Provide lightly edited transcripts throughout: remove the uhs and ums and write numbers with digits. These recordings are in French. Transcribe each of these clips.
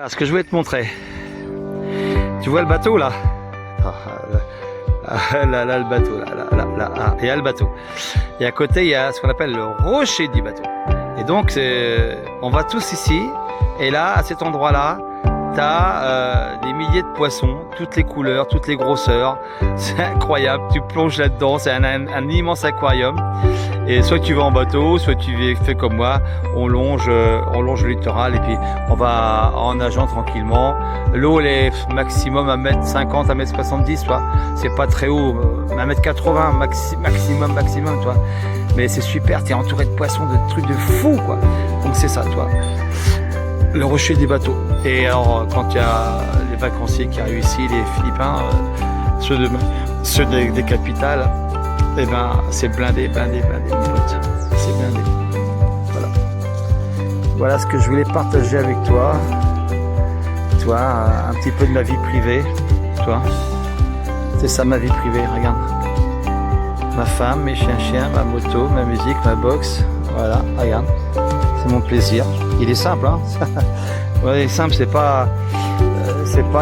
Ce que je voulais te montrer, tu vois le bateau là? Là, le bateau, là, il y a le bateau. Et à côté, il y a ce qu'on appelle le rocher du bateau. Et donc, on va tous ici. Et là, à cet endroit-là, tu as des milliers de poissons, toutes les couleurs, toutes les grosseurs. C'est incroyable. Tu plonges là-dedans. C'est un immense aquarium. Et soit tu vas en bateau, soit tu fais comme moi, on longe le littoral et puis on va en nageant tranquillement. L'eau elle est maximum 1m50, 1m70, toi. C'est pas très haut, 1m80 maximum, toi. Mais c'est super, tu es entouré de poissons, de trucs de fou, quoi. Donc c'est ça, toi. Le rocher des bateaux. Et alors, quand il y a les vacanciers qui arrivent ici, les Philippins, ceux des capitales, eh ben, c'est blindé, mon pote. C'est blindé. Voilà. Voilà ce que je voulais partager avec toi. Toi, un petit peu de ma vie privée. Toi. C'est ça ma vie privée, regarde. Ma femme, mes chiens, ma moto, ma musique, ma boxe. Voilà, regarde. C'est mon plaisir. Il est simple, hein. Ouais, il est simple, c'est pas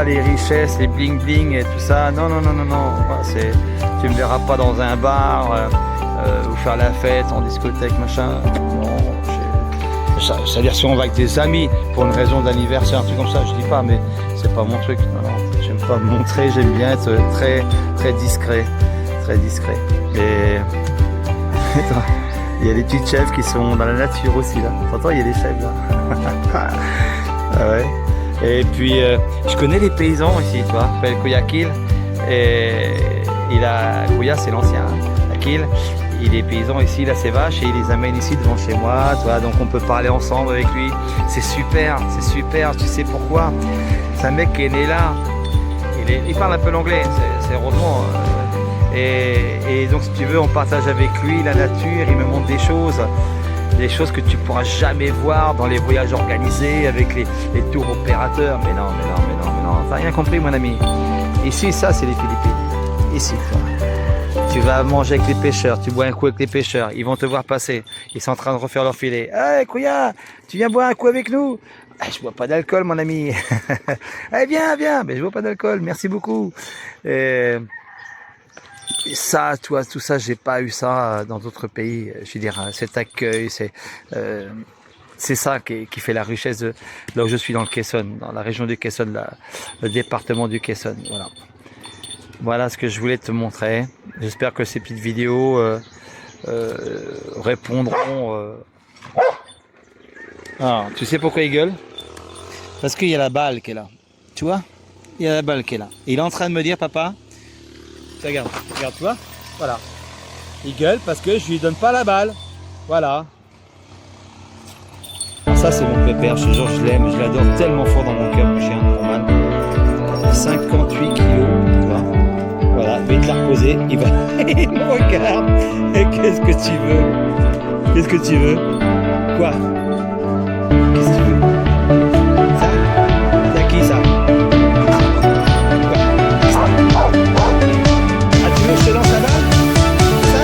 les richesses, les bling bling et tout ça. Non. Voilà, tu me verras pas dans un bar ou faire la fête en discothèque, machin. Non, c'est-à-dire si on va avec des amis pour une raison d'anniversaire, un truc comme ça, je dis pas, mais c'est pas mon truc. Non, j'aime pas me montrer, j'aime bien être très discret, Et il y a des petites chèvres qui sont dans la nature aussi là. T'entends, il y a des chèvres là. Ah ouais. Et puis je connais les paysans ici, tu vois, s'appelle Guayaquil. Et Goya c'est l'ancien, Aquil. Il est paysan ici, il a ses vaches et il les amène ici devant chez moi, tu vois, donc on peut parler ensemble avec lui. C'est super, tu sais pourquoi? C'est un mec qui est né là, il parle un peu l'anglais, c'est heureusement. Et donc si tu veux, on partage avec lui la nature, il me montre des choses que tu pourras jamais voir dans les voyages organisés avec les tours opérateurs. Mais non, t'as rien compris mon ami. Ici, ça c'est les Philippines. Ici, toi. Tu vas manger avec les pêcheurs, tu bois un coup avec les pêcheurs, ils vont te voir passer, ils sont en train de refaire leur filet. Hey Kouya, tu viens boire un coup avec nous? Je bois pas d'alcool mon ami. Viens, mais je bois pas d'alcool, merci beaucoup. Et ça, toi, tout ça, j'ai pas eu ça dans d'autres pays. Je veux dire, cet accueil, c'est ça qui fait la richesse de là où je suis dans le Quezon, dans la région du Quezon, le département du Quezon. Voilà ce que je voulais te montrer. J'espère que ces petites vidéos répondront. Alors, tu sais pourquoi il gueule? Parce qu'il y a la balle qui est là. Tu vois? Il y a la balle qui est là. Et il est en train de me dire, papa, regarde, tu vois? Voilà. Il gueule parce que je lui donne pas la balle. Voilà. Ça, c'est mon pépère. Je te jure, je l'aime. Je l'adore tellement fort dans mon cœur, mon chien, normal. 58 kilos, tu vois. Voilà, je vais te la reposer, il me regarde. Et qu'est-ce que tu veux? Quoi? Qu'est-ce que tu veux? Ça? C'est à qui ça? Quoi? Ah, tu veux que je te lance la balle? Ça?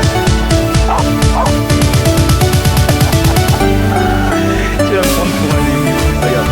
Tu vas me prendre pour un ennemi. Regarde.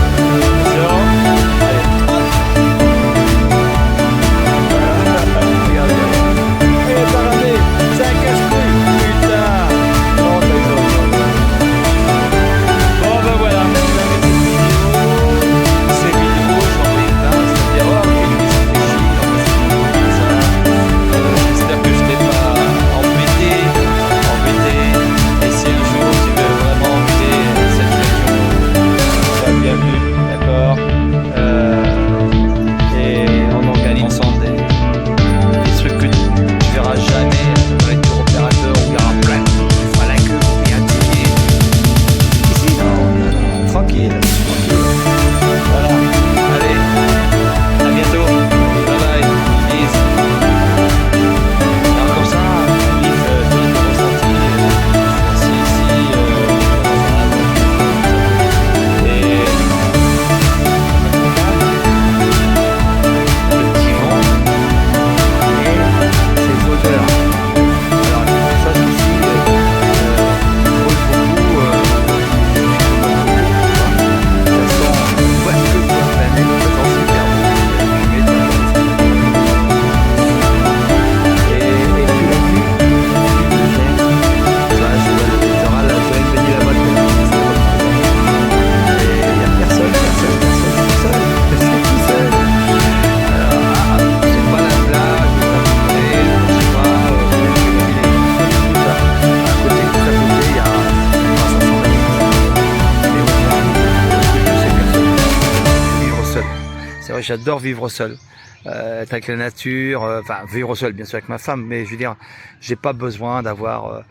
C'est vrai, j'adore vivre seul. Être avec la nature, enfin vivre seul bien sûr avec ma femme, mais je veux dire, j'ai pas besoin d'avoir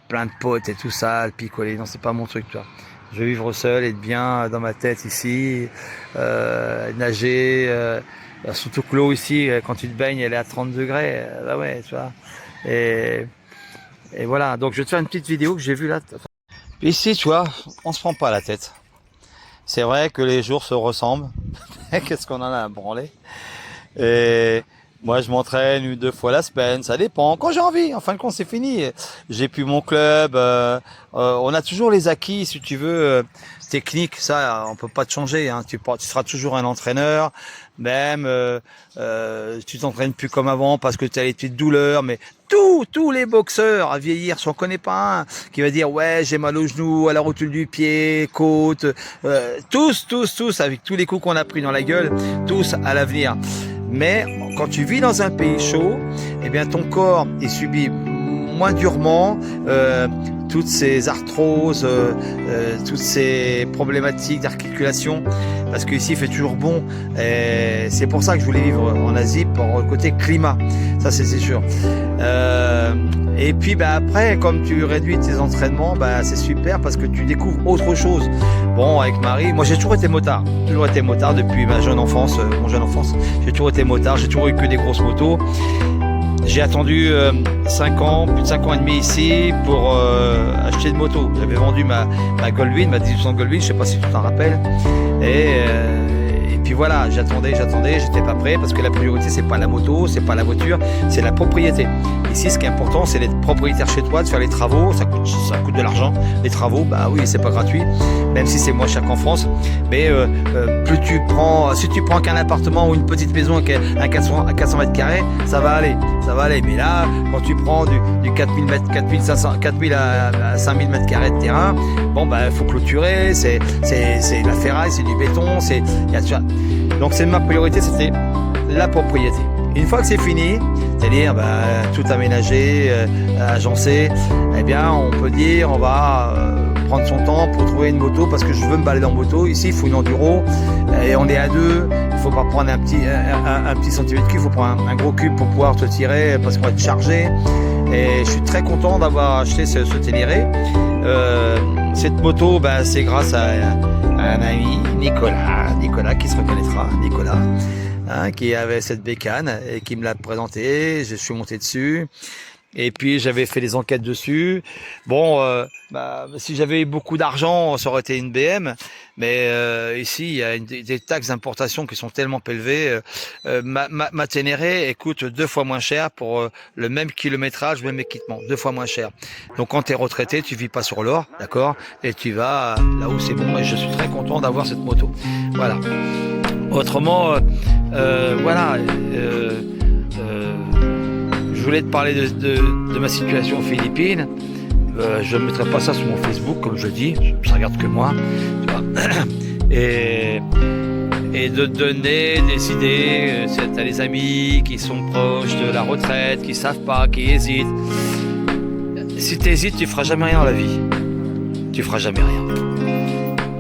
plein de potes et tout ça, le picoler, non c'est pas mon truc, tu vois. Je veux vivre seul, être bien dans ma tête ici, nager, surtout que l'eau ici, quand tu te baignes, elle est à 30 degrés, bah ouais, tu vois. Et, et voilà, donc je vais te faire une petite vidéo que j'ai vue là. Ici, tu vois, on se prend pas la tête. C'est vrai que les jours se ressemblent. Qu'est-ce qu'on en a à branler? Et moi, je m'entraîne 1 ou 2 fois la semaine, ça dépend. Quand j'ai envie, en fin de compte, c'est fini. J'ai plus mon club. On a toujours les acquis, si tu veux, techniques. Ça, on peut pas te changer. Hein. Tu seras toujours un entraîneur. Même, tu t'entraînes plus comme avant parce que tu as les petites douleurs. Mais tous les boxeurs à vieillir, si on connaît pas un qui va dire ouais j'ai mal au genou, à la rotule du pied, côte, tous avec tous les coups qu'on a pris dans la gueule, tous à l'avenir. Mais quand tu vis dans un pays chaud, eh bien ton corps est subi moins durement toutes ces arthroses, toutes ces problématiques d'articulation, parce qu'ici il fait toujours bon. Et c'est pour ça que je voulais vivre en Asie, pour le côté climat, ça c'est sûr. Et puis bah, après, comme tu réduis tes entraînements, bah, c'est super parce que tu découvres autre chose. Bon, avec Marie, moi j'ai toujours été motard depuis ma jeune enfance, mon jeune enfance. J'ai toujours été motard, j'ai toujours eu que des grosses motos. J'ai attendu 5 ans, plus de 5 ans et demi ici pour acheter une moto. J'avais vendu ma Goldwing, ma 1800 Goldwing, je sais pas si tu t'en rappelles. Et puis voilà, j'attendais, j'étais pas prêt parce que la priorité c'est pas la moto, c'est pas la voiture, c'est la propriété. Ici, ce qui est important, c'est d'être propriétaire chez toi, de faire les travaux. Ça coûte de l'argent. Les travaux, bah oui, c'est pas gratuit, même si c'est moins cher qu'en France. Mais plus tu prends, si tu prends qu'un appartement ou une petite maison à 400 mètres carrés, ça va aller. Mais là, quand tu prends du 4000 à 5000 mètres carrés de terrain, bon bah faut clôturer. C'est la ferraille, c'est du béton, donc c'est ma priorité, c'était la propriété. Une fois que c'est fini, c'est-à-dire tout aménagé, agencé, eh bien on peut dire on va prendre son temps pour trouver une moto parce que je veux me balader en moto. Ici il faut une enduro et on est à 2, il faut pas prendre un petit centimètre cube, il faut prendre un gros cube pour pouvoir te tirer parce qu'on va être chargé. Et je suis très content d'avoir acheté ce Ténéré. Cette moto, c'est grâce à un ami, Nicolas qui se reconnaîtra, qui avait cette bécane et qui me l'a présenté. Je suis monté dessus et puis j'avais fait des enquêtes dessus. Bon, si j'avais eu beaucoup d'argent, ça aurait été une BM, mais ici il y a des taxes d'importation qui sont tellement élevées. Ma Ténéré coûte 2 fois moins cher pour le même kilométrage, même équipement, 2 fois moins cher. Donc quand tu es retraité, tu vis pas sur l'or, d'accord, et tu vas là où c'est bon. Et je suis très content d'avoir cette moto. Voilà. Autrement, voilà. Je voulais te parler de ma situation aux Philippines. Je ne mettrai pas ça sur mon Facebook, comme je dis, ça regarde que moi. Tu vois. Et de donner des idées. Tu as des amis qui sont proches de la retraite, qui savent pas, qui hésitent. Si tu hésites, tu feras jamais rien dans la vie. Tu feras jamais rien.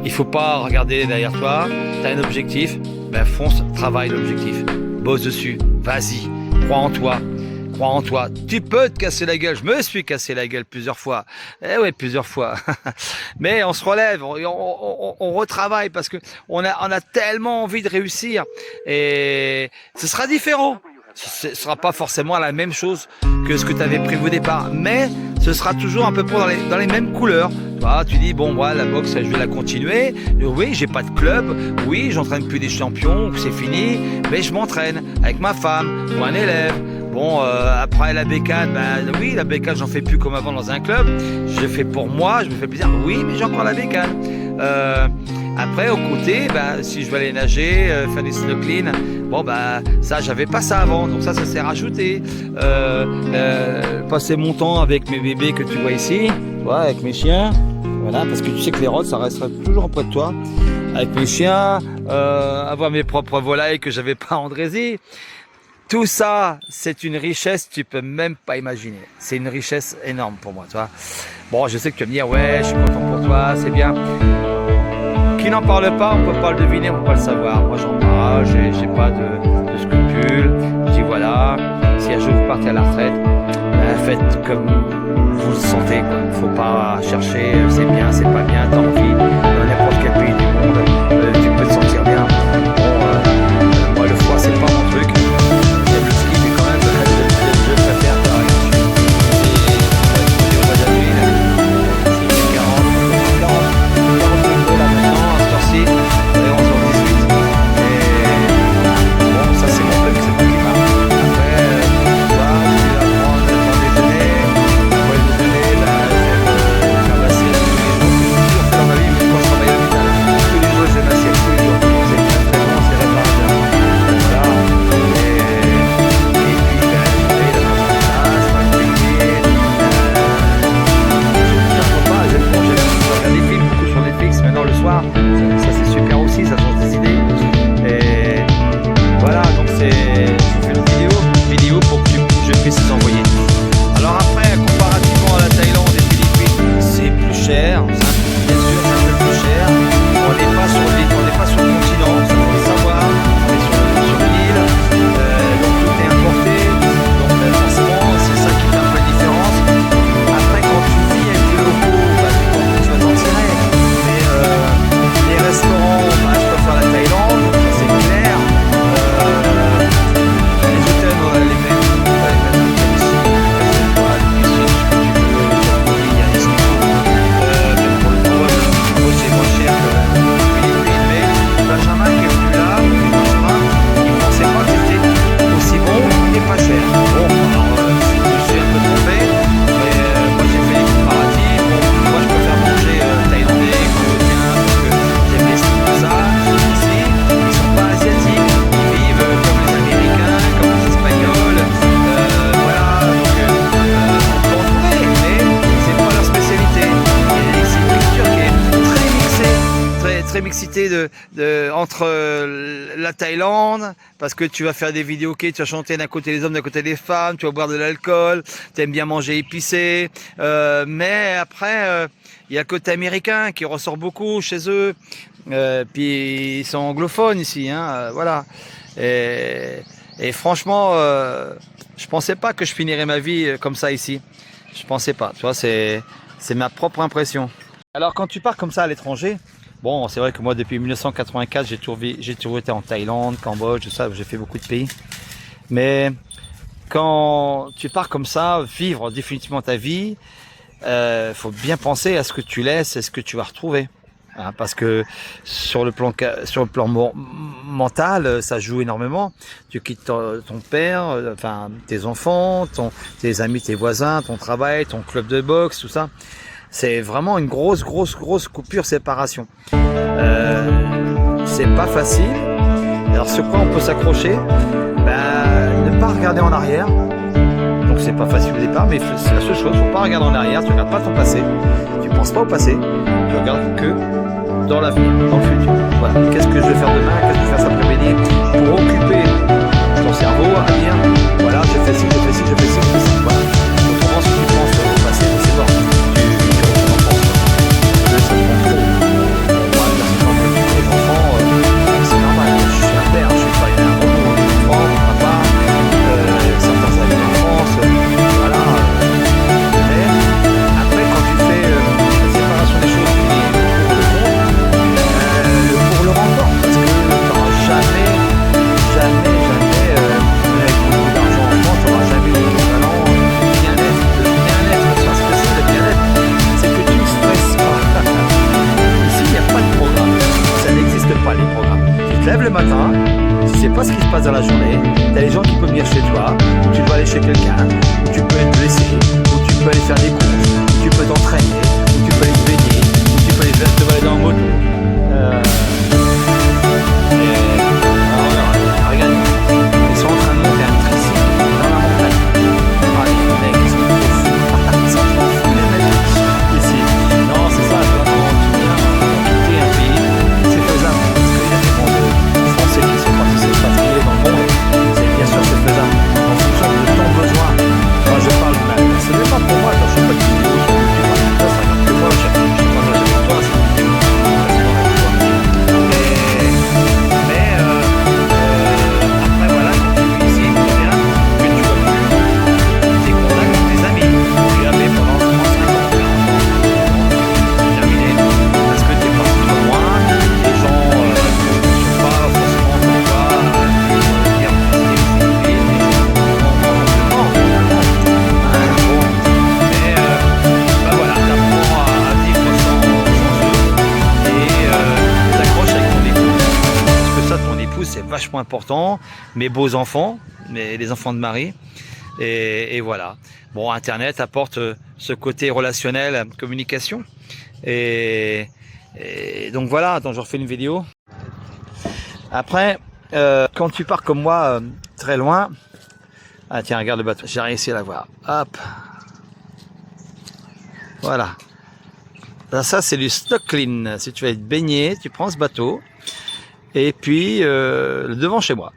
Il faut pas regarder derrière toi. Tu as un objectif, fonce, travaille l'objectif. Bosse dessus, vas-y, crois en toi. Tu peux te casser la gueule. Je me suis cassé la gueule plusieurs fois. Eh ouais, plusieurs fois. Mais on se relève, on retravaille parce que on a tellement envie de réussir. Et ce sera différent. Ce sera pas forcément la même chose que ce que tu avais prévu au départ, mais ce sera toujours un peu dans les mêmes couleurs. Tu dis bon, moi la boxe, je vais la continuer. Oui, j'ai pas de club. Oui, j'entraîne plus des champions, c'est fini. Mais je m'entraîne avec ma femme ou un élève. Bon, après la bécane, oui, la bécane, j'en fais plus comme avant dans un club. Je fais pour moi, je me fais plaisir. Oui, mais j'ai encore la bécane. Après, au côté, si je veux aller nager, faire des snorkeling, ça, j'avais pas ça avant. Donc ça s'est rajouté. Passer mon temps avec mes bébés que tu vois ici, avec mes chiens. Voilà, parce que tu sais que les rods, ça restera toujours auprès de toi. Avec mes chiens, avoir mes propres volailles que j'avais pas en Andrésie. Tout ça, c'est une richesse que tu peux même pas imaginer. C'est une richesse énorme pour moi, tu vois. Bon, je sais que tu vas me dire, ouais, je suis content pour toi, c'est bien. Qui n'en parle pas, on peut pas le deviner, on peut pas le savoir. Moi, j'en parle. pas, j'ai pas de scrupules. Je dis voilà, si un jour vous partez à la retraite, faites comme vous le sentez, quoi. Faut pas chercher, c'est bien, c'est pas bien, t'as envie, dans n'importe quel pays du monde, tu peux te sentir bien. Bon, moi le foie c'est pas mon truc, j'aime le ski, mais quand même, je préfère faire rien. Et au mois d'avril, c'est 40 degrés là maintenant, à cette heure-ci, et 11h18. Et bon, ça c'est mon truc, c'est mon climat. Après, tu vas prendre ton déjeuner, après le déjeuner, faire l'assiette tous les jours, que j'ai toujours fait dans ma vie, mais quand je travaille à l'hôpital, tous les jours j'ai l'assiette, tous les jours. C'est très bon, c'est réparateur. Voilà. Et puis, le soleil, la place, pas de payer. J'aime regarder des films, beaucoup sur Netflix, maintenant le soir, ça c'est super aussi, ça change des idées. Et voilà, donc je fais une vidéo pour que je puisse les envoyer. Alors après, comparativement à la Thaïlande et les Philippines, c'est plus cher, bien sûr c'est un peu plus cher. On n'est pas sur le continent, ça faut le savoir, on est sur l'île, donc tout est importé, donc forcément c'est ça qui fait un peu la différence. Après quand tu vis avec les locaux, tu vas t'en tirer, mais les restaurants, je préfère la Thaïlande, c'est clair. Les hôtels, on va les mettre ici. Il y a des skis. Même pour le vol, c'est moins cher que les Philippines. Mais Benjamin qui est venu là, il ne pensait pas que c'était aussi bon et pas cher. Bon, alors je me suis un peu trompé, mais moi j'ai fait les comparatifs. Bon, moi je préfère manger thaïlandais, cambodgien, parce que j'aime les skis, tout ça. Ici, ils ne sont pas asiatiques, ils vivent comme les Américains, comme les Espagnols. Voilà, donc on peut en trouver, mais c'est pas leur spécialité. Et c'est une culture qui est très mixée, très mixité entre la Thaïlande, parce que tu vas faire des vidéos, ok, tu vas chanter d'un côté les hommes, d'un côté les femmes, tu vas boire de l'alcool, tu aimes bien manger épicé, mais après, il y a le côté américain qui ressort beaucoup chez eux, puis ils sont anglophones ici, hein, voilà. Et franchement, je pensais pas que je finirais ma vie comme ça ici. Je pensais pas, tu vois, c'est ma propre impression. Alors quand tu pars comme ça à l'étranger, bon, c'est vrai que moi depuis 1984, j'ai toujours été en Thaïlande, Cambodge, tout ça, j'ai fait beaucoup de pays. Mais quand tu pars comme ça, vivre définitivement ta vie, faut bien penser à ce que tu laisses et ce que tu vas retrouver. Hein, parce que sur le plan mental, ça joue énormément. Tu quittes ton père, enfin tes enfants, tes amis, tes voisins, ton travail, ton club de boxe, tout ça. C'est vraiment une grosse coupure, séparation. C'est pas facile. Alors sur quoi on peut s'accrocher? Ne pas regarder en arrière. Donc c'est pas facile au départ, mais c'est la seule chose. Faut pas regarder en arrière. Tu regardes pas ton passé. Tu penses pas au passé. Tu regardes que dans l'avenir, dans le futur. Voilà. Qu'est-ce que je vais faire demain? Qu'est-ce que je vais faire cet après-midi? Pour occuper ton cerveau à dire voilà, je fais ci, je fais ci, je fais ci, je fais ci. Voilà. Autrement, si tu penses au passé, c'est bon. Ça prend trop. Moi, personnellement, les enfants, c'est normal. Je suis un père, je suis pas un robot. Les enfants, mon papa, certains amis d'enfance, voilà. Mais après, quand tu fais la séparation des choses, tu dis pour le rendement, parce que tu n'auras jamais, avec beaucoup d'argent en France, tu n'auras jamais l'équivalent du bien-être. Le bien-être, ça se passe le bien-être, c'est que tu ne stresses pas. Ici, il n'y a pas de programme. Ça n'existe pas, les programmes. Tu te lèves le matin, tu ne sais pas ce qui se passe dans la journée, tu as les gens qui peuvent venir chez toi, ou tu dois aller chez quelqu'un, ou tu peux être blessé, ou tu peux aller faire des courses, ou tu peux t'entraîner, ou tu peux aller te baigner, ou tu peux aller te balader en moto. Regarde, ils sont en train de monter un tricycle dans la montagne. Ah, les mecs, ils sont fous. Ils sont fous, les mecs. Ici. Non, c'est ça, tu viens quitter un pays, c'est faisable. Parce qu'il y a des mondes français qui sont partis s'expatrier dans le monde. Bien sûr, c'est faisable. En fonction de ton besoin. Moi, je parle même. Ce n'est pas pour moi, quand je fais pas de vidéos sur YouTube, ça regarde que moi, je partage avec toi, c'est une vidéo. vachement important. Mes beaux enfants, les enfants de Marie. Et voilà. Bon, Internet apporte ce côté relationnel, communication. Et donc voilà, donc je refais une vidéo. Après, quand tu pars comme moi très loin, ah tiens, regarde le bateau, j'ai réussi à la voir. Hop, voilà. Là, ça c'est du snorkeling. Si tu veux être baigné, tu prends ce bateau et puis devant chez moi.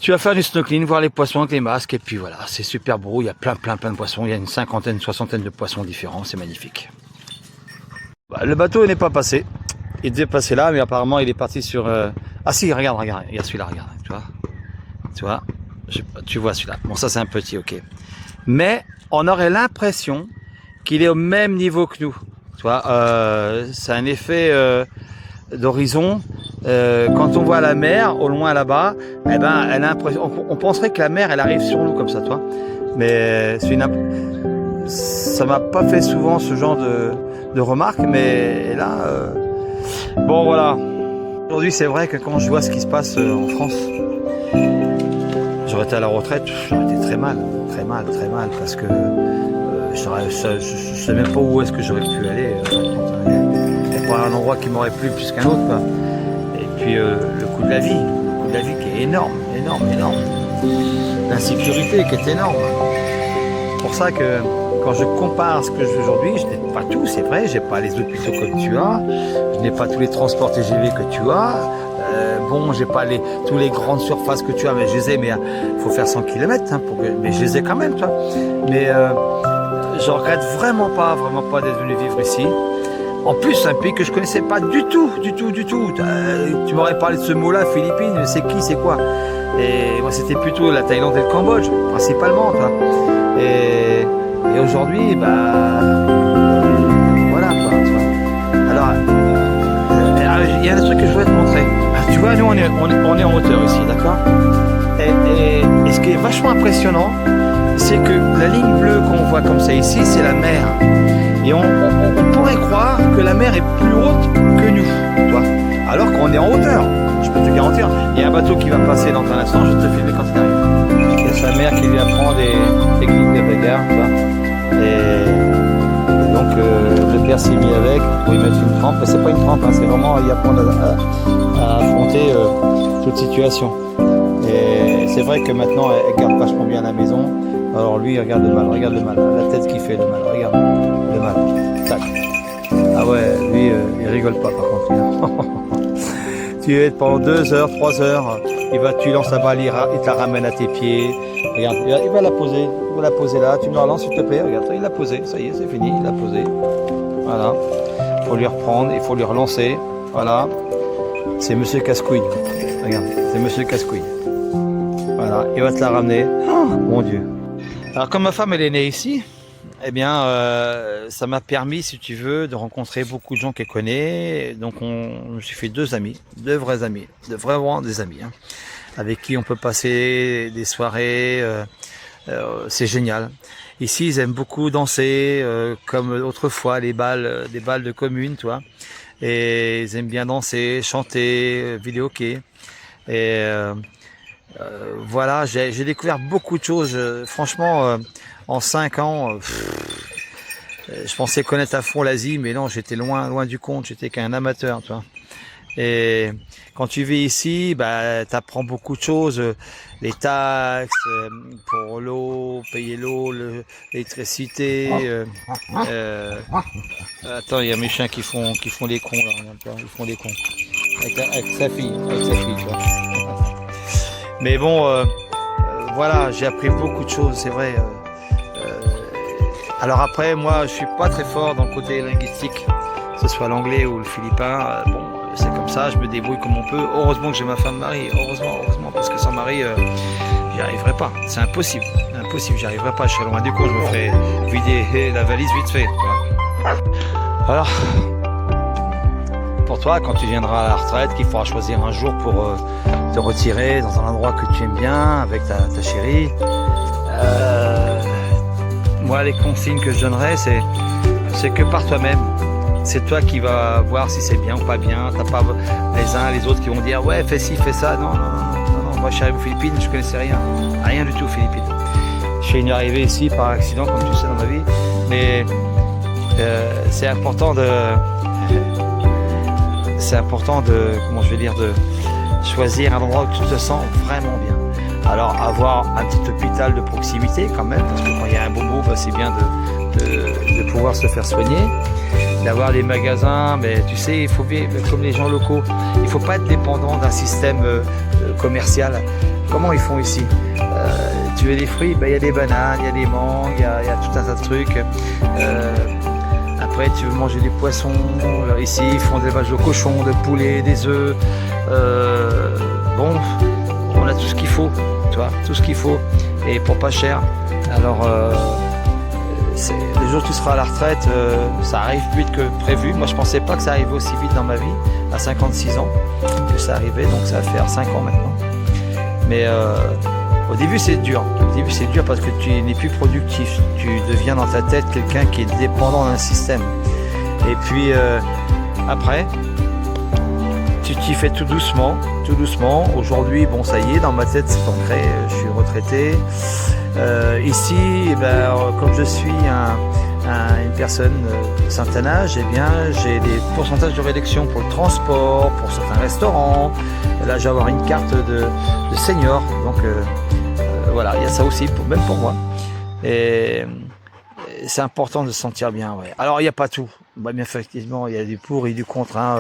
Tu vas faire du snorkeling, voir les poissons avec les masques et puis voilà, c'est super beau. Il y a plein de poissons. Il y a une cinquantaine, soixantaine de poissons différents. C'est magnifique. Bah, le bateau n'est pas passé. Il devait passer là, mais apparemment il est parti sur. Ah si, regarde celui-là, regarde. Tu vois, tu vois celui-là. Bon, ça c'est un petit, ok. Mais on aurait l'impression qu'il est au même niveau que nous. Tu vois, c'est un effet d'horizon. Quand on voit la mer au loin là-bas, eh ben, elle a l'impression. On penserait que la mer, elle arrive sur nous comme ça, toi. Mais ça m'a pas fait souvent ce genre de remarques, mais là, bon voilà. Aujourd'hui, c'est vrai que quand je vois ce qui se passe en France, j'aurais été à la retraite, j'aurais été très mal, parce que je sais même pas où est-ce que j'aurais pu aller. Il n'y a pas un endroit qui m'aurait plu plus qu'un autre, quoi. Et puis le coût de la vie qui est énorme. L'insécurité qui est énorme. C'est pour ça que quand je compare ce que je fais aujourd'hui, je n'ai pas tout, c'est vrai, j'ai pas les hôpitaux comme tu as, je n'ai pas tous les transports TGV que tu as, bon, j'ai pas tous les grandes surfaces que tu as, mais je les ai, mais il faut faire 100 km, hein, mais je les ai quand même, toi. Mais je regrette vraiment pas d'être venu vivre ici. En plus, un pays que je connaissais pas du tout. Tu m'aurais parlé de ce mot-là, Philippines, c'est qui, c'est quoi? Et moi, c'était plutôt la Thaïlande et le Cambodge, principalement, toi. Et aujourd'hui, bah, voilà, quoi, tu vois. Alors, il y a un truc que je voudrais te montrer. Tu vois, nous, on est en hauteur ici, d'accord? Et ce qui est vachement impressionnant, c'est que la ligne bleue qu'on voit comme ça ici, c'est la mer. Et on pourrait croire que la mer est plus haute que nous, tu vois, alors qu'on est en hauteur. Je peux te garantir. Il y a un bateau qui va passer dans un instant, je vais te filmer quand il arrive. Il y a sa mère qui lui apprend des techniques de bagarre, tu vois. Et donc le père s'est mis avec pour y mettre une trempe. Mais c'est pas une trempe, hein, c'est vraiment y apprendre à affronter toute situation. Et c'est vrai que maintenant elle garde vachement bien la maison. Alors lui, regarde le mal, la tête qui fait le mal, regarde le mal. Tac. Ah ouais, lui, il rigole pas par contre. Tu es pendant 2 heures, 3 heures, tu lances la balle, il te la ramène à tes pieds. Regarde, il va la poser là. Tu me la relances s'il te plaît. Regarde, il l'a posé, ça y est, c'est fini, il l'a posé. Voilà. Il faut lui reprendre, il faut lui relancer. Voilà. C'est Monsieur Casse-Couille. Regarde, c'est Monsieur Casse-Couille. Voilà, il va te la ramener. Oh, mon Dieu. Alors comme ma femme elle est née ici, eh bien ça m'a permis, si tu veux, de rencontrer beaucoup de gens qu'elle connaît. Donc je me suis fait 2 vrais amis, vraiment des amis, hein, avec qui on peut passer des soirées. C'est génial. Ici ils aiment beaucoup danser, comme autrefois des balles de commune, tu vois. Et ils aiment bien danser, chanter, vidéo-hockey. Et voilà, j'ai découvert beaucoup de choses. Franchement, en 5 ans, je pensais connaître à fond l'Asie, mais non, j'étais loin du compte. J'étais qu'un amateur, tu vois. Et quand tu vis ici, bah, tu apprends beaucoup de choses. Les taxes pour l'eau, payer l'eau, l'électricité. Attends, il y a mes chiens qui font des cons là. Ils font des cons avec sa fille, tu vois. Mais bon, voilà, j'ai appris beaucoup de choses, c'est vrai. Alors après, moi, je suis pas très fort dans le côté linguistique, que ce soit l'anglais ou le philippin. Bon, c'est comme ça, je me débrouille comme on peut. Heureusement que j'ai ma femme Marie, heureusement, parce que sans Marie, j'y arriverai pas. C'est impossible, j'y arriverai pas. Je serai loin du compte, je me ferai vider la valise vite fait. Alors, pour toi, quand tu viendras à la retraite, qu'il faudra choisir un jour pour te retirer dans un endroit que tu aimes bien avec ta chérie, moi les consignes que je donnerais c'est que par toi-même, c'est toi qui vas voir si c'est bien ou pas bien. T'as pas les uns les autres qui vont dire ouais, fais ci, fais ça. Non, non, non, non. Moi, je suis arrivé aux Philippines, je connaissais rien du tout aux Philippines. Je suis arrivé ici par accident, comme tu sais, dans ma vie, mais c'est important de, comment je vais dire, de choisir un endroit où tu te sens vraiment bien. Alors avoir un petit hôpital de proximité quand même, parce que quand il y a un bobo, bah, c'est bien de pouvoir se faire soigner, d'avoir des magasins, mais tu sais, il faut bien, comme les gens locaux, il ne faut pas être dépendant d'un système commercial. Comment ils font ici? Tu veux des fruits, bah, y a des bananes, il y a des mangues, il y a tout un tas de trucs. Après, tu veux manger des poissons, ici ils font des vaches de cochons, de poulets, des œufs. Bon, on a tout ce qu'il faut, tu vois, tout ce qu'il faut, et pour pas cher. Alors, le jour où tu seras à la retraite, ça arrive plus vite que prévu. Moi, je pensais pas que ça arrivait aussi vite dans ma vie, à 56 ans, que ça arrivait, donc ça va faire 5 ans maintenant. Mais au début, c'est dur. Au début, c'est dur parce que tu n'es plus productif. Tu deviens dans ta tête quelqu'un qui est dépendant d'un système. Et puis, après, tu t'y fais tout doucement, tout doucement. Aujourd'hui, bon, ça y est, dans ma tête, c'est ancré. Je suis retraité. Ici, eh ben, comme je suis une personne de certain âge, eh bien, j'ai des pourcentages de réduction pour le transport, pour certains restaurants. Là, je vais avoir une carte de senior. Donc, voilà, il y a ça aussi, même pour moi. Et c'est important de se sentir bien. Ouais. Alors, il n'y a pas tout. Bah, bien effectivement, il y a du pour et du contre. Hein.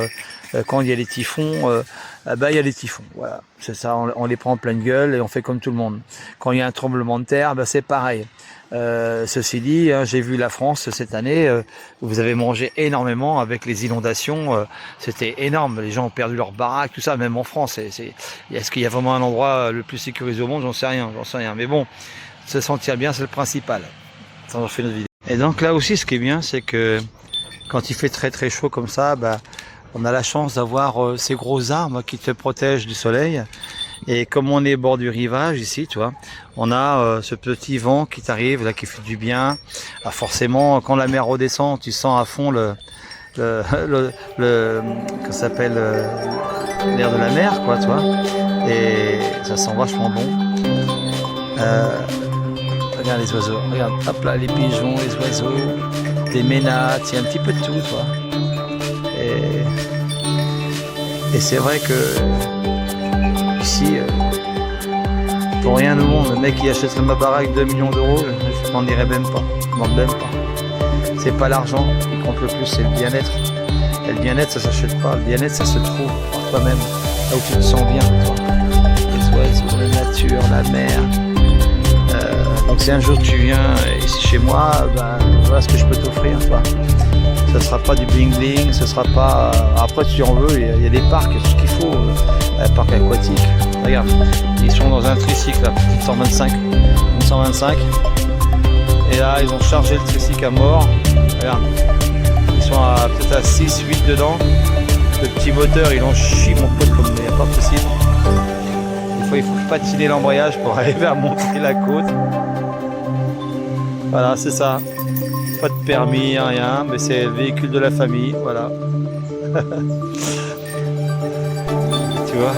Quand il y a les typhons, bah, il y a les typhons. Voilà, c'est ça. On les prend en pleine gueule et on fait comme tout le monde. Quand il y a un tremblement de terre, bah, c'est pareil. Ceci dit, hein, j'ai vu la France cette année. Vous avez mangé énormément avec les inondations. C'était énorme. Les gens ont perdu leur baraque, tout ça. Même en France, est-ce qu'il y a vraiment un endroit le plus sécurisé au monde? J'en sais rien. Mais bon, se sentir bien, c'est le principal. Ça, on fait notre vidéo. Et donc là aussi, ce qui est bien, c'est que quand il fait très très chaud comme ça, bah, on a la chance d'avoir ces gros arbres qui te protègent du soleil. Et comme on est au bord du rivage ici, tu vois, on a ce petit vent qui t'arrive là, qui fait du bien. Ah, forcément, quand la mer redescend, tu sens à fond qu'on s'appelle l'air de la mer, quoi, tu vois. Et ça sent vachement bon. Regarde les oiseaux, regarde, hop là, les pigeons, les oiseaux, des ménates, il y a un petit peu de tout, tu vois. Et c'est vrai que ici, pour rien au monde, le mec qui achèterait ma baraque 2 millions d'euros, je m'en dirais même pas. Je m'en même pas. C'est pas l'argent qui compte le plus, c'est le bien-être. Et le bien-être, ça s'achète pas. Le bien-être, ça se trouve par toi-même, là où tu te sens bien, toi. Les oiseaux, la nature, la mer. Donc si un jour tu viens ici chez moi, ben, voilà ce que je peux t'offrir, toi. Ce sera pas du bling bling, ce sera pas. Après, si tu en veux, il y a des parcs, tout ce qu'il faut, parcs aquatiques. Regarde, ils sont dans un tricycle, là, une 125. Et là, ils ont chargé le tricycle à mort. Regarde, ils sont peut-être à 6, 8 dedans. Le petit moteur, il en chie mon pote comme il n'y a pas possible. Il faut patiner l'embrayage pour arriver à monter la côte. Voilà, c'est ça. Pas de permis, rien, mais c'est le véhicule de la famille, voilà. Tu vois?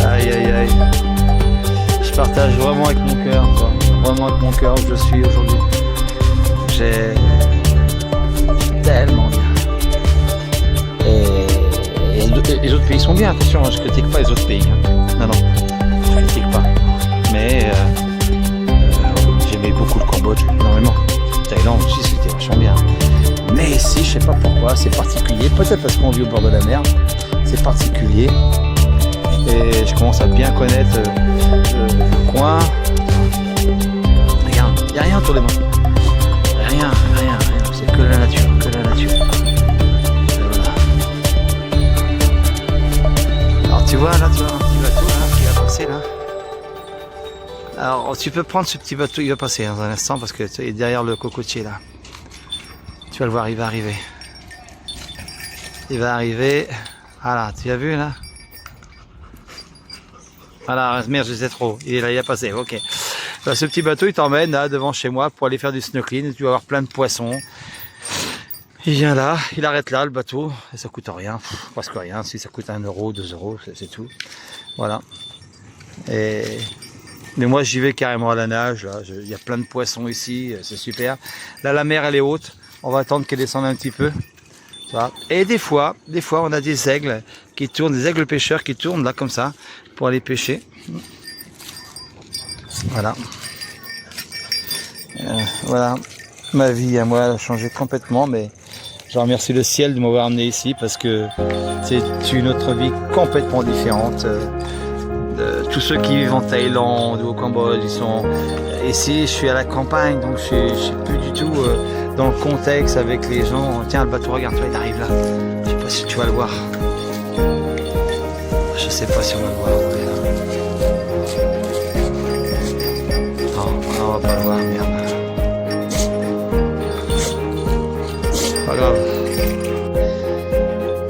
Aïe, aïe, aïe. Je partage vraiment avec mon cœur, quoi. Vraiment avec mon cœur où je suis aujourd'hui. J'ai tellement bien. Et les autres pays sont bien, attention, je critique pas les autres pays. Hein. Non, je critique pas. Mais j'aimais beaucoup le Cambodge, énormément. Thaïlande aussi, c'était vachement bien. Mais ici, je sais pas pourquoi, c'est particulier. Peut-être parce qu'on vit au bord de la mer. C'est particulier. Et je commence à bien connaître le coin. Regarde, il n'y a rien autour de moi. Rien. C'est que la nature, Voilà. Alors tu vois, là, un petit bateau là, qui va passer là. Alors tu peux prendre ce petit bateau, il va passer dans un instant parce que tu es derrière le cocotier là. Tu vas le voir, il va arriver. Voilà, tu as vu là? Voilà, merde, je sais trop. Il est là, il a passé, ok. Alors, ce petit bateau, il t'emmène là devant chez moi pour aller faire du snorkeling. Tu vas avoir plein de poissons. Il vient là, il arrête là le bateau, et ça coûte rien, presque rien, si ça coûte 1 euro, 2 euros, c'est tout. Voilà. Mais moi j'y vais carrément à la nage, là. Il y a plein de poissons ici, c'est super. Là la mer elle est haute, on va attendre qu'elle descende un petit peu. Voilà. Et des fois on a des aigles qui tournent, des aigles pêcheurs qui tournent là comme ça, pour aller pêcher. Voilà. Voilà, ma vie à moi elle a changé complètement, mais je remercie le ciel de m'avoir amené ici parce que c'est une autre vie complètement différente. Tous ceux qui vivent en Thaïlande ou au Cambodge, ils sont ici. Je suis à la campagne, donc je suis plus du tout dans le contexte avec les gens. Tiens, le bateau, regarde, toi, il arrive là. Je sais pas si tu vas le voir. Je sais pas si on va le voir. Non, on va pas le voir, merde. Pas grave.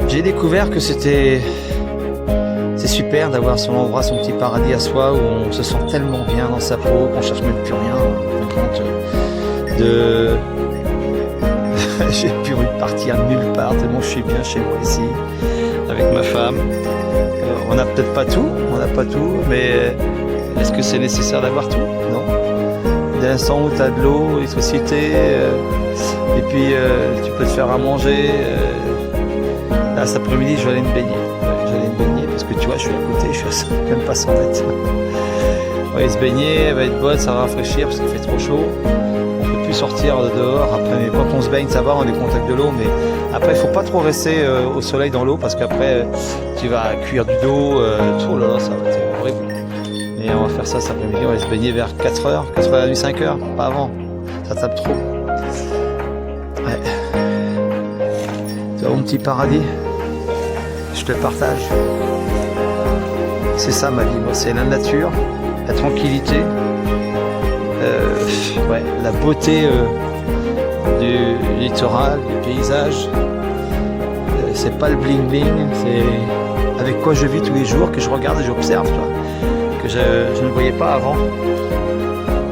J'ai découvert que c'est super d'avoir son endroit, son petit paradis à soi où on se sent tellement bien dans sa peau qu'on cherche même plus rien. J'ai plus envie de partir nulle part tellement je suis bien chez moi ici avec ma femme. On n'a peut-être pas tout, mais est-ce que c'est nécessaire d'avoir tout? Non. Dès l'instant où tu as de l'eau, l'électricité, et puis tu peux te faire à manger. Là, cet après-midi, je vais aller me baigner. Parce que tu vois, je suis à côté, je suis même pas 100 mètres. On va aller se baigner, elle va être bonne, ça va rafraîchir parce qu'il fait trop chaud. On peut plus sortir de dehors. Après, mais quand on se baigne, ça va, on est au contact de l'eau. Mais après, il faut pas trop rester au soleil dans l'eau parce qu'après, tu vas cuire du dos. Tout là, ça va être horrible. Et on va faire ça cet après-midi. On va se baigner vers 4h, 4h30, 5h, pas avant. Ça tape trop. Ouais. Tu vois mon petit paradis? Je te le partage. C'est ça ma vie, moi, c'est la nature, la tranquillité, ouais, la beauté du littoral, du paysage. C'est pas le bling bling, c'est avec quoi je vis tous les jours, que je regarde et j'observe, que je ne voyais pas avant.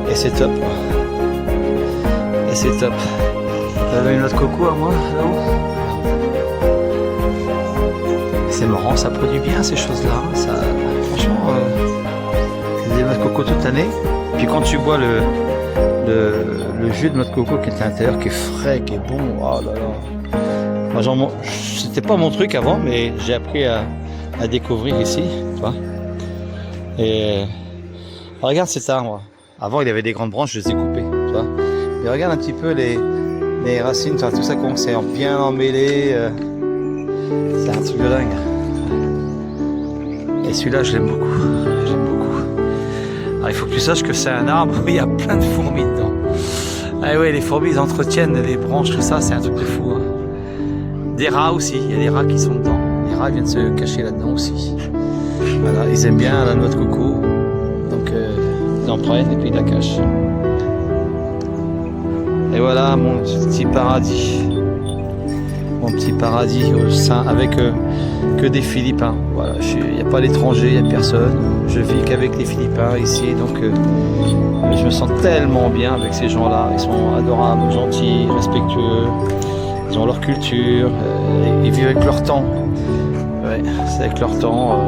Et c'est top. Et c'est top. J'avais une autre coco à moi là-haut. C'est marrant, ça produit bien ces choses-là. Ça, franchement, c'est des noix de coco toute l'année. Puis quand tu bois le jus de noix de coco qui est à l'intérieur, qui est frais, qui est bon, oh là là. Moi, c'était pas mon truc avant, mais j'ai appris à découvrir ici, tu vois. Et regarde cet arbre. Avant, il avait des grandes branches, je les ai coupées, tu vois. Mais regarde un petit peu les racines, tu vois, tout ça qu'on s'est bien emmêlé. C'est un truc de dingue. Et celui-là, je l'aime beaucoup. Alors, il faut que tu saches que c'est un arbre où il y a plein de fourmis dedans. Ah ouais, les fourmis, ils entretiennent les branches, tout ça, c'est un truc de fou. Hein. Des rats aussi, il y a des rats qui sont dedans. Les rats viennent se cacher là-dedans aussi. Voilà, ils aiment bien la noix de coco. Donc, ils en prennent et puis ils la cachent. Et voilà mon petit paradis. Mon petit paradis au sein avec que des Philippins. Voilà, il n'y a pas d'étrangers, il n'y a personne. Je vis qu'avec les Philippins ici, donc je me sens tellement bien avec ces gens-là. Ils sont adorables, gentils, respectueux. Ils ont leur culture, ils vivent avec leur temps. Ouais, c'est avec leur temps.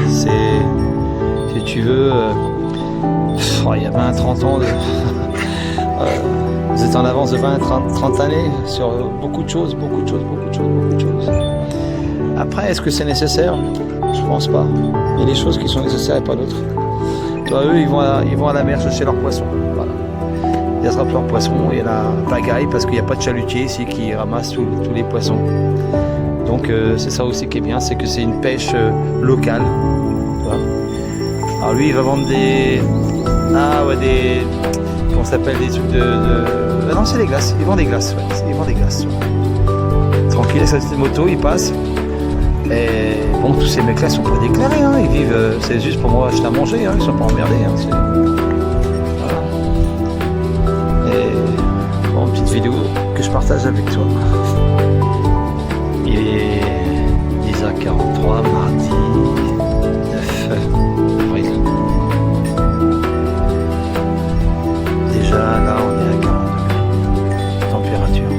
C'est, si tu veux, il y a 20-30 ans. Vous êtes en avance de 20-30 années sur beaucoup de choses. Après, est-ce que c'est nécessaire? Je pense pas. Il y a des choses qui sont nécessaires et pas d'autres. Toi, eux, ils vont à la mer chercher leurs poissons. Voilà. Ils attrapent leurs poissons. Il y en a pagaille parce qu'il n'y a pas de chalutier ici qui ramasse tous les poissons. Donc, c'est ça aussi qui est bien, c'est que c'est une pêche locale. Voilà. Alors lui, il va vendre des... Comment ça s'appelle, des trucs Ah non, c'est des glaces. Ils vendent des glaces. Ouais. Tranquille, avec sa moto, il passe. Et bon, tous ces mecs-là sont pas déclarés. Hein. Ils vivent, c'est juste pour moi acheter à manger. Hein. Ils sont pas emmerdés. Hein. Voilà. Et bon, petite vidéo que je partage avec toi. Il est 10h43, mardi 9 avril. Déjà, là, on est à 40 degrés. Température.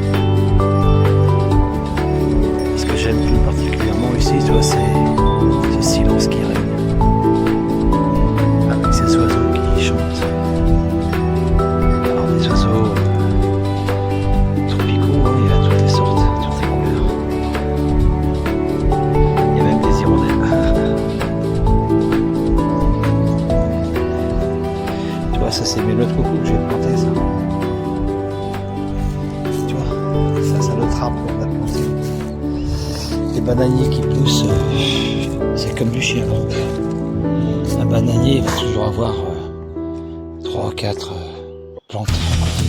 ça c'est mes noix de coco que je vais planter ça. Tu vois, ça c'est l'autre arbre qu'on a planté. Les bananiers qui poussent, c'est comme du chien. Un bananier il va toujours avoir 3 ou 4 plantes à côté.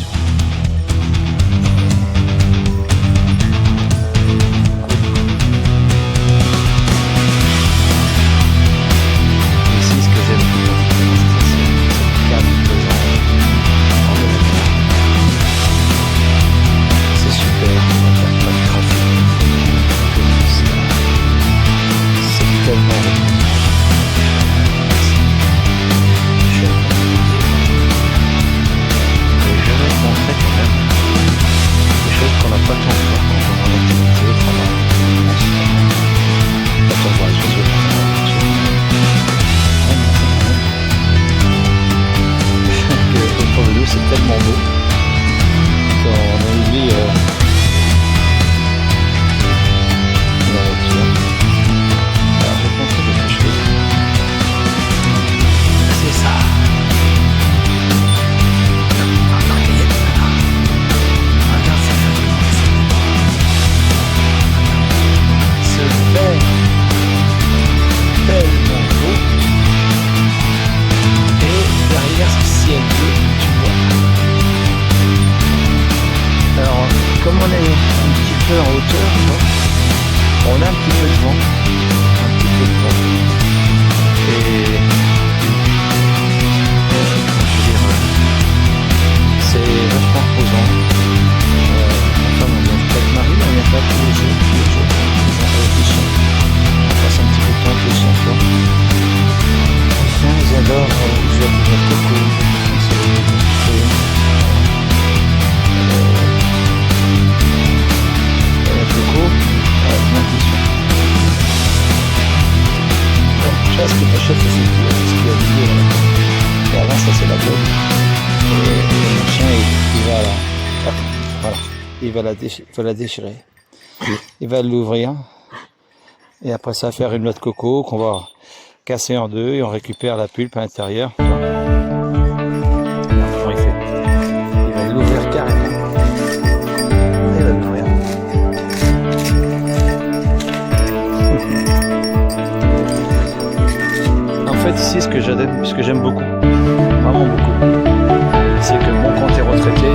C'est tellement beau qu'on oublie la nature. Alors je vais te montrer quelque chose. C'est ça. Regarde ces feuilles. Ce vert tellement beau. Et derrière ce ciel bleu, tu vois. Alors, comme on est un petit peu en hauteur, on a un petit peu de vent. Un petit peu de vent. Et je veux dire, c'est vachement reposant. Enfin, on vient pas de Marie, on vient pas tous les jours. On passe un petit peu de temps tous les soirs. Les chiens, ils adorent jouer avec notre coco. Ce que tu achètes, c'est ce qu'il y a du jour. Et avant, ça c'est la boîte. Et le chien, il va là. Voilà. Il va la déchirer. Il va l'ouvrir. Et après ça, faire une noix de coco qu'on va casser en deux et on récupère la pulpe à l'intérieur. Il fait. Il va l'ouvrir carrément. Il va l'ouvrir. En fait, ici, ce que j'aime beaucoup, vraiment beaucoup, c'est que bon, quand tu es retraité,